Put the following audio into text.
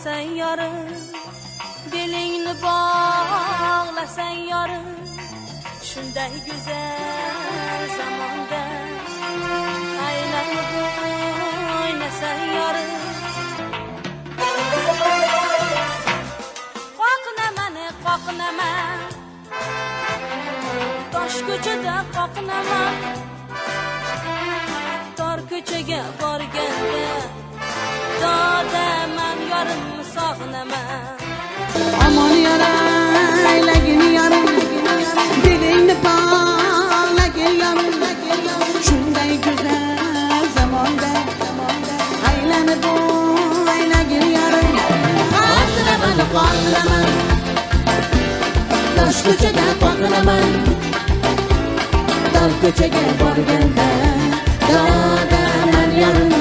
bağlasan yarım, belingni bağlasan yarım, shunday güzel zamonda aylanib o'ynasan yarım. Qoqinama, tosh ko'chada qoqinama, tor ko'chaga borganda dodaman yorimni sog'inaman. Aman yaraylagin yarim, dilingni bağlagin yarim, shunday güzel zamonda aylanib o'ynagin yarim. Qoqinaman, tosh ko'chada qoqinaman, tor ko'chaga borganda dodaman yorim.